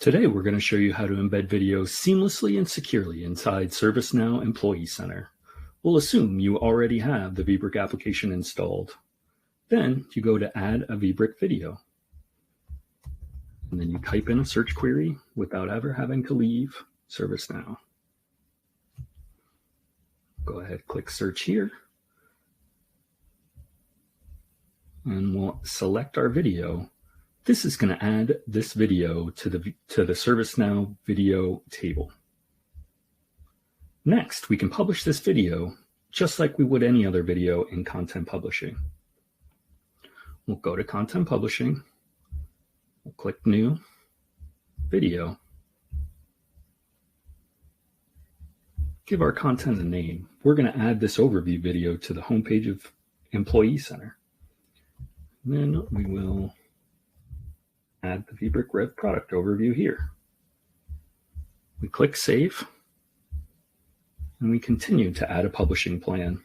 Today, we're going to show you how to embed video seamlessly and securely inside ServiceNow Employee Center. We'll assume you already have the Vbrick application installed. Then you go to add a Vbrick video. And then you type in a search query without ever having to leave ServiceNow. Go ahead, click search here. And we'll select our video. This is going to add this video to the ServiceNow video table. Next, we can publish this video just like we would any other video in content publishing. We'll go to content publishing. We'll click new video. Give our content a name. We're going to add this overview video to the homepage of Employee Center. Then we will add the Vbrick Rev product overview here. We click save, and we continue to add a publishing plan.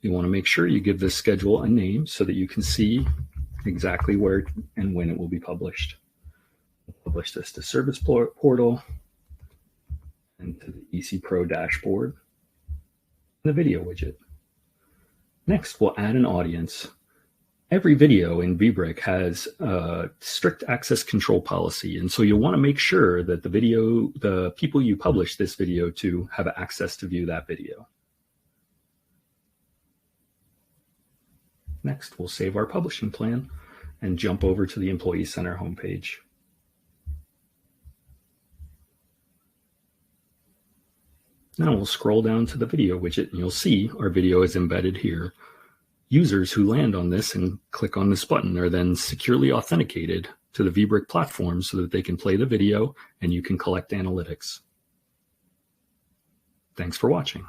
You want to make sure you give this schedule a name so that you can see exactly where and when it will be published. We'll publish this to Service Portal and to the EC Pro dashboard and the video widget. Next, we'll add an audience. Every video in Vbrick has a strict access control policy, and so you'll want to make sure that the people you publish this video to have access to view that video. Next, we'll save our publishing plan and jump over to the Employee Center homepage. Now we'll scroll down to the video widget, and you'll see our video is embedded here. Users who land on this and click on this button are then securely authenticated to the Vbrick platform so that they can play the video and you can collect analytics. Thanks for watching.